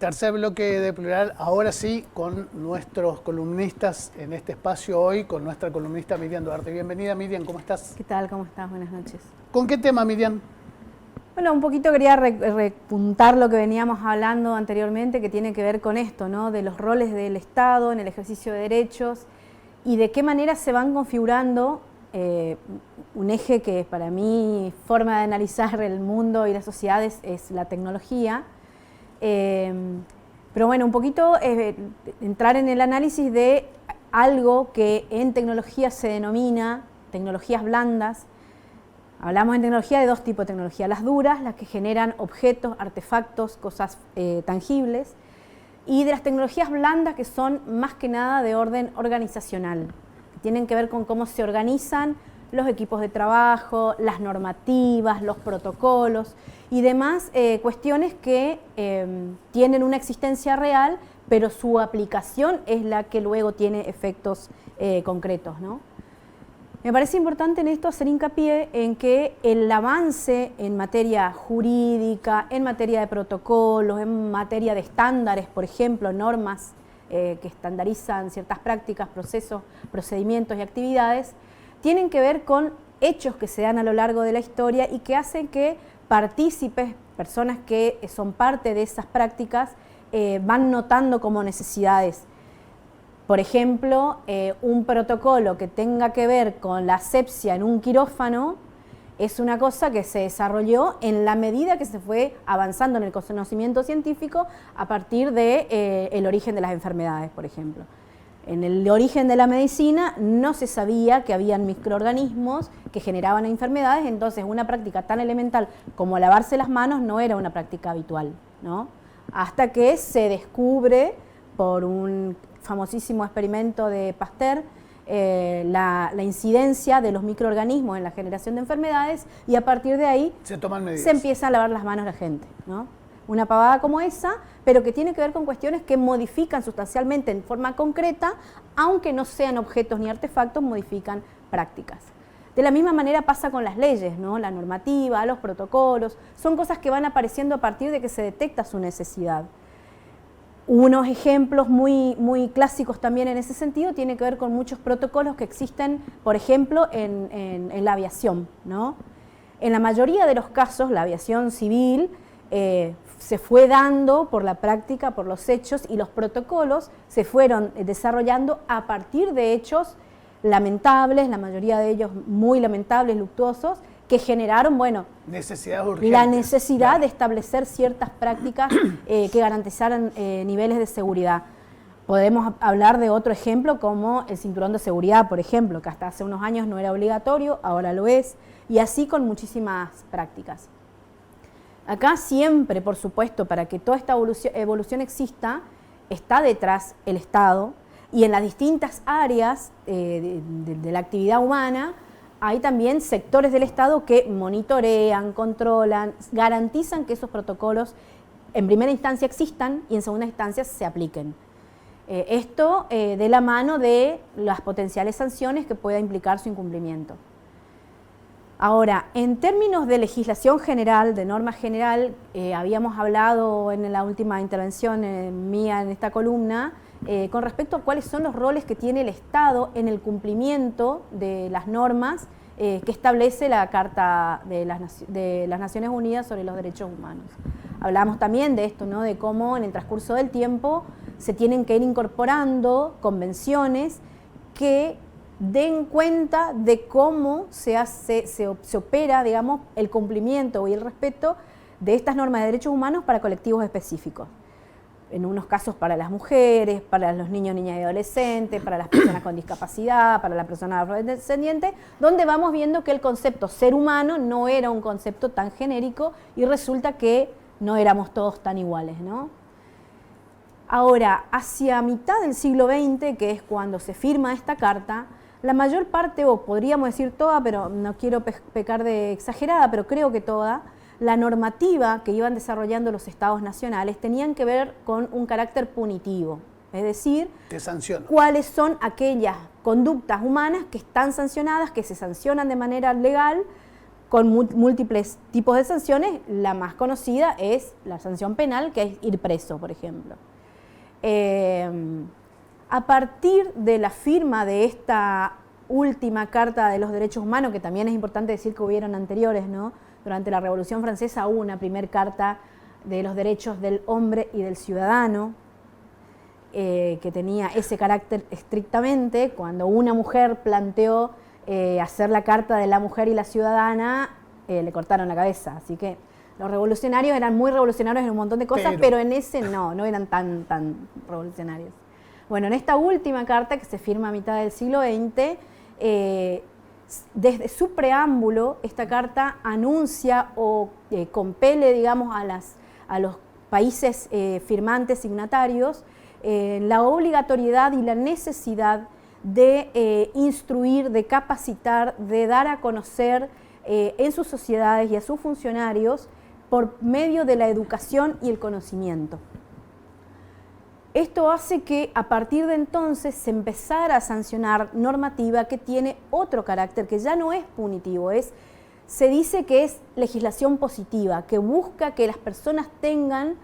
Tercer bloque de Plural, ahora sí, con nuestros columnistas en este espacio hoy, con nuestra columnista Miriam Duarte. Bienvenida, Miriam, ¿cómo estás? ¿Qué tal? ¿Cómo estás? Buenas noches. ¿Con qué tema, Miriam? Bueno, un poquito quería repuntar lo que veníamos hablando anteriormente, que tiene que ver con esto, ¿no? De los roles del Estado en el ejercicio de derechos y de qué manera se van configurando un eje que para mí, forma de analizar el mundo y las sociedades, es la tecnología. Pero bueno, un poquito entrar en el análisis de algo que en tecnología se denomina tecnologías blandas. Hablamos en tecnología de dos tipos de tecnología: las duras, las que generan objetos, artefactos, cosas tangibles, y de las tecnologías blandas, que son más que nada de orden organizacional, que tienen que ver con cómo se organizan los equipos de trabajo, las normativas, los protocolos y demás cuestiones que tienen una existencia real, pero su aplicación es la que luego tiene efectos concretos, ¿no? Me parece importante en esto hacer hincapié en que el avance en materia jurídica, en materia de protocolos, en materia de estándares, por ejemplo, normas que estandarizan ciertas prácticas, procesos, procedimientos y actividades, tienen que ver con hechos que se dan a lo largo de la historia y que hacen que partícipes, personas que son parte de esas prácticas, van notando como necesidades. Por ejemplo, un protocolo que tenga que ver con la asepsia en un quirófano es una cosa que se desarrolló en la medida que se fue avanzando en el conocimiento científico a partir del origen de las enfermedades, por ejemplo. En el origen de la medicina no se sabía que habían microorganismos que generaban enfermedades, entonces una práctica tan elemental como lavarse las manos no era una práctica habitual, ¿no? Hasta que se descubre por un famosísimo experimento de Pasteur la incidencia de los microorganismos en la generación de enfermedades, y a partir de ahí se empieza a lavar las manos la gente, ¿no? Una pavada como esa, pero que tiene que ver con cuestiones que modifican sustancialmente en forma concreta, aunque no sean objetos ni artefactos, modifican prácticas. De la misma manera pasa con las leyes, ¿no? La normativa, los protocolos, son cosas que van apareciendo a partir de que se detecta su necesidad. Unos ejemplos muy clásicos también en ese sentido tienen que ver con muchos protocolos que existen, por ejemplo, en la aviación, ¿no? En la mayoría de los casos, la aviación civil se fue dando por la práctica, por los hechos, y los protocolos se fueron desarrollando a partir de hechos lamentables, la mayoría de ellos muy lamentables, luctuosos, que generaron, bueno, la necesidad de establecer ciertas prácticas que garantizaran niveles de seguridad. Podemos hablar de otro ejemplo como el cinturón de seguridad, por ejemplo, que hasta hace unos años no era obligatorio, ahora lo es, y así con muchísimas prácticas. Acá siempre, por supuesto, para que toda esta evolución exista, está detrás el Estado, y en las distintas áreas de la actividad humana hay también sectores del Estado que monitorean, controlan, garantizan que esos protocolos en primera instancia existan y en segunda instancia se apliquen. Esto de la mano de las potenciales sanciones que pueda implicar su incumplimiento. Ahora, en términos de legislación general, de norma general, habíamos hablado en la última intervención mía en esta columna con respecto a cuáles son los roles que tiene el Estado en el cumplimiento de las normas que establece la Carta de las Naciones Unidas sobre los Derechos Humanos. Hablamos también de esto, ¿no? De cómo en el transcurso del tiempo se tienen que ir incorporando convenciones que den cuenta de cómo se opera, digamos, el cumplimiento y el respeto de estas normas de derechos humanos para colectivos específicos. En unos casos para las mujeres, para los niños, niñas y adolescentes, para las personas con discapacidad, para las personas afrodescendientes, donde vamos viendo que el concepto ser humano no era un concepto tan genérico y resulta que no éramos todos tan iguales, ¿no? Ahora, hacia mitad del siglo XX, que es cuando se firma esta carta, la mayor parte, o podríamos decir toda, pero no quiero pecar de exagerada, pero creo que toda, la normativa que iban desarrollando los estados nacionales tenían que ver con un carácter punitivo, es decir, cuáles son aquellas conductas humanas que están sancionadas, que se sancionan de manera legal, con múltiples tipos de sanciones. La más conocida es la sanción penal, que es ir preso, por ejemplo. A partir de la firma de esta última Carta de los Derechos Humanos, que también es importante decir que hubieron anteriores, ¿no? Durante la Revolución Francesa hubo una primera Carta de los Derechos del Hombre y del Ciudadano, que tenía ese carácter estrictamente. Cuando una mujer planteó hacer la Carta de la Mujer y la Ciudadana, le cortaron la cabeza. Así que los revolucionarios eran muy revolucionarios en un montón de cosas, pero en ese no eran tan revolucionarios. Bueno, en esta última carta, que se firma a mitad del siglo XX, desde su preámbulo, esta carta anuncia o compele, digamos, a los países firmantes, signatarios, la obligatoriedad y la necesidad de instruir, de capacitar, de dar a conocer en sus sociedades y a sus funcionarios por medio de la educación y el conocimiento. Esto hace que a partir de entonces se empezara a sancionar normativa que tiene otro carácter, que ya no es punitivo, se dice que es legislación positiva, que busca que las personas tengan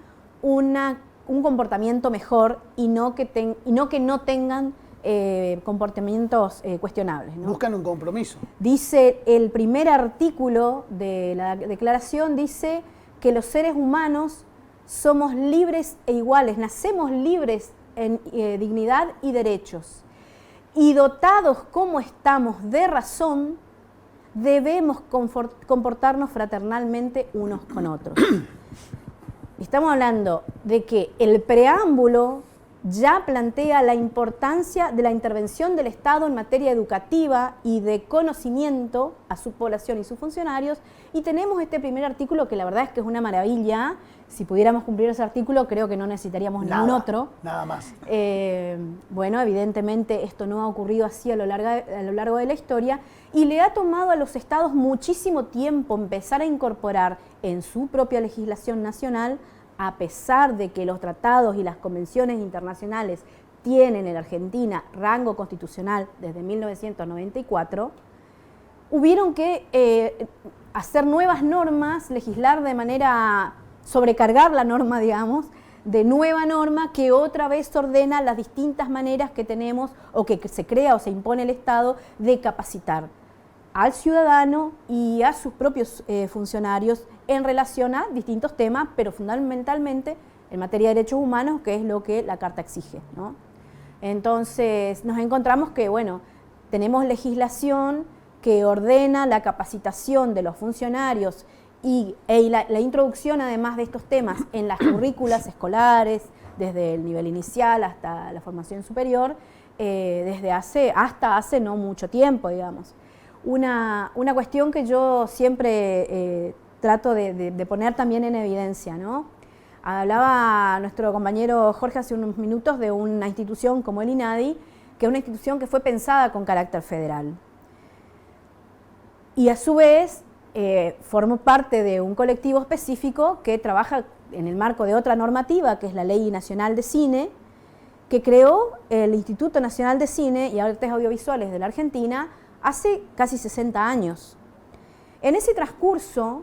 un comportamiento mejor y no que no tengan comportamientos cuestionables, ¿no? Buscan un compromiso. Dice el primer artículo de la declaración, dice que los seres humanos somos libres e iguales, nacemos libres en dignidad y derechos, y dotados como estamos de razón, debemos comportarnos fraternalmente unos con otros. Estamos hablando de que el preámbulo ya plantea la importancia de la intervención del Estado en materia educativa y de conocimiento a su población y sus funcionarios, y tenemos este primer artículo que la verdad es que es una maravilla. Si pudiéramos cumplir ese artículo, creo que no necesitaríamos ningún otro. Nada más. Bueno, evidentemente esto no ha ocurrido así a lo largo de la historia, y le ha tomado a los estados muchísimo tiempo empezar a incorporar en su propia legislación nacional, a pesar de que los tratados y las convenciones internacionales tienen en la Argentina rango constitucional desde 1994, hubieron que hacer nuevas normas, legislar de manera, sobrecargar la norma, digamos, de nueva norma que otra vez ordena las distintas maneras que tenemos o que se crea o se impone el Estado de capacitar al ciudadano y a sus propios funcionarios en relación a distintos temas, pero fundamentalmente en materia de derechos humanos, que es lo que la Carta exige, ¿no? Entonces nos encontramos que, bueno, tenemos legislación que ordena la capacitación de los funcionarios y la introducción además de estos temas en las currículas escolares, desde el nivel inicial hasta la formación superior, hasta hace no mucho tiempo, digamos. Una cuestión que yo siempre trato de poner también en evidencia, ¿no? Hablaba nuestro compañero Jorge hace unos minutos de una institución como el INADI, que es una institución que fue pensada con carácter federal. Y a su vez formó parte de un colectivo específico que trabaja en el marco de otra normativa, que es la Ley Nacional de Cine, que creó el Instituto Nacional de Cine y Artes Audiovisuales de la Argentina hace casi 60 años. En ese transcurso,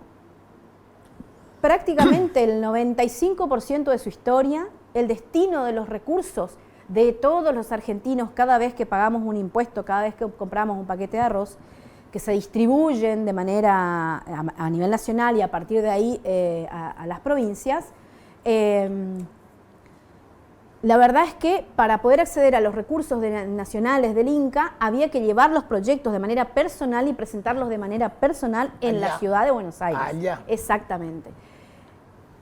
prácticamente el 95% de su historia, el destino de los recursos de todos los argentinos cada vez que pagamos un impuesto, cada vez que compramos un paquete de arroz, que se distribuyen de manera a nivel nacional y a partir de ahí a las provincias, la verdad es que para poder acceder a los recursos nacionales del Inca había que llevar los proyectos de manera personal y presentarlos de manera personal en la ciudad de Buenos Aires. Allá. Exactamente.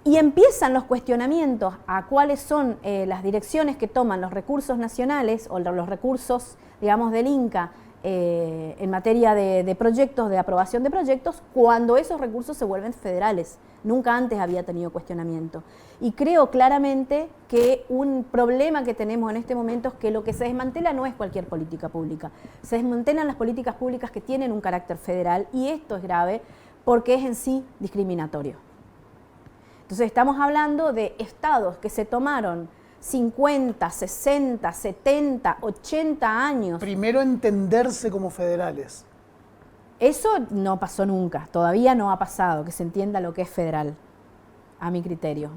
Y empiezan los cuestionamientos a cuáles son las direcciones que toman los recursos nacionales o los recursos, digamos, del Inca en materia de proyectos, de aprobación de proyectos, cuando esos recursos se vuelven federales. Nunca antes había tenido cuestionamiento. Y creo claramente que un problema que tenemos en este momento es que lo que se desmantela no es cualquier política pública. Se desmantelan las políticas públicas que tienen un carácter federal, y esto es grave porque es en sí discriminatorio. Entonces estamos hablando de estados que se tomaron 50, 60, 70, 80 años. Primero entenderse como federales. Eso no pasó nunca, todavía no ha pasado, que se entienda lo que es federal, a mi criterio.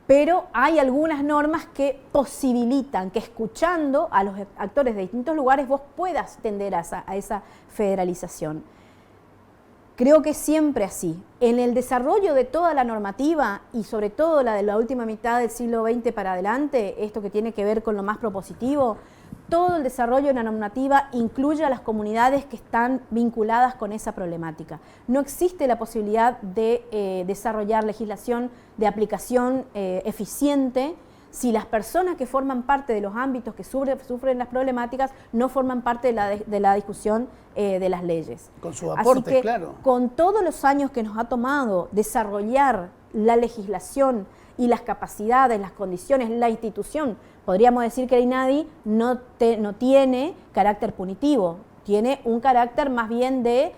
Pero hay algunas normas que posibilitan que escuchando a los actores de distintos lugares vos puedas tender a esa federalización. Creo que es siempre así. En el desarrollo de toda la normativa y sobre todo la de la última mitad del siglo XX para adelante, esto que tiene que ver con lo más propositivo, todo el desarrollo de la normativa incluye a las comunidades que están vinculadas con esa problemática. No existe la posibilidad de desarrollar legislación de aplicación eficiente si las personas que forman parte de los ámbitos que sufren las problemáticas no forman parte de la discusión de las leyes. Con sus aportes, así que, claro. Con todos los años que nos ha tomado desarrollar la legislación y las capacidades, las condiciones, la institución, podríamos decir que el INADI no tiene carácter punitivo, tiene un carácter más bien de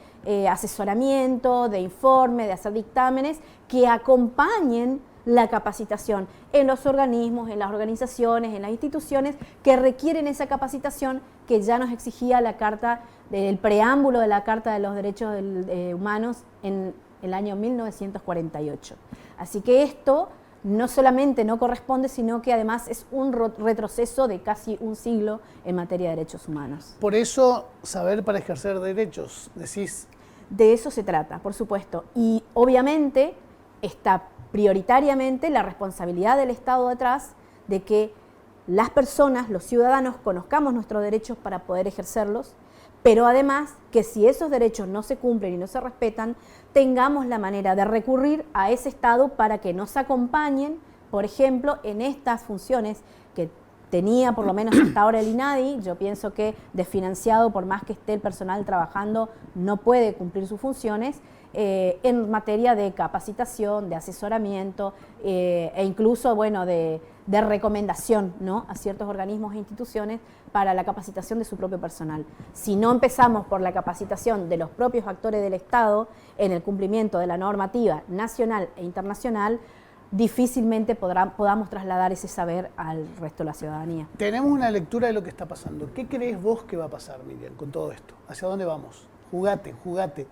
asesoramiento, de informe, de hacer dictámenes que acompañen la capacitación en los organismos, en las organizaciones, en las instituciones que requieren esa capacitación que ya nos exigía la Carta, el preámbulo de la Carta de los Derechos Humanos en el año 1948. Así que esto no solamente no corresponde, sino que además es un retroceso de casi un siglo en materia de derechos humanos. Por eso, saber para ejercer derechos, decís. De eso se trata, por supuesto. Y obviamente está prioritariamente la responsabilidad del Estado detrás de que las personas, los ciudadanos, conozcamos nuestros derechos para poder ejercerlos, pero además que si esos derechos no se cumplen y no se respetan, tengamos la manera de recurrir a ese Estado para que nos acompañen, por ejemplo, en estas funciones que tenía por lo menos hasta ahora el INADI. Yo pienso que desfinanciado, por más que esté el personal trabajando, no puede cumplir sus funciones en materia de capacitación, de asesoramiento e incluso, bueno, de recomendación, ¿no?, a ciertos organismos e instituciones para la capacitación de su propio personal. Si no empezamos por la capacitación de los propios actores del Estado en el cumplimiento de la normativa nacional e internacional, difícilmente podamos trasladar ese saber al resto de la ciudadanía. Tenemos una lectura de lo que está pasando. ¿Qué crees vos que va a pasar, Miriam, con todo esto? ¿Hacia dónde vamos? Jugate.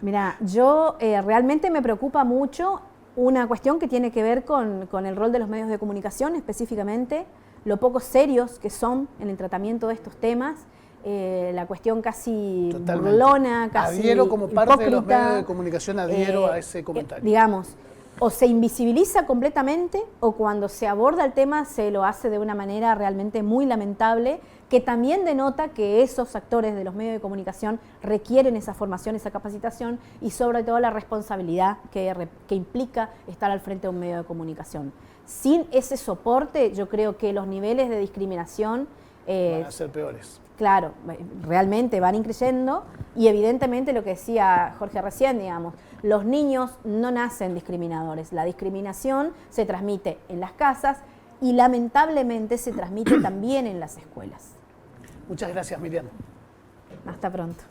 Mira, yo realmente me preocupa mucho una cuestión que tiene que ver con el rol de los medios de comunicación, específicamente, lo poco serios que son en el tratamiento de estos temas, la cuestión casi burlona, casi adhiero como parte hipócrita, de los medios de comunicación, adhiero a ese comentario. Digamos, o se invisibiliza completamente o cuando se aborda el tema se lo hace de una manera realmente muy lamentable, que también denota que esos actores de los medios de comunicación requieren esa formación, esa capacitación y sobre todo la responsabilidad que implica estar al frente de un medio de comunicación. Sin ese soporte, yo creo que los niveles de discriminación van a ser peores. Claro, realmente van increyendo y evidentemente lo que decía Jorge recién, digamos, los niños no nacen discriminadores, la discriminación se transmite en las casas y lamentablemente se transmite también en las escuelas. Muchas gracias, Miriam. Hasta pronto.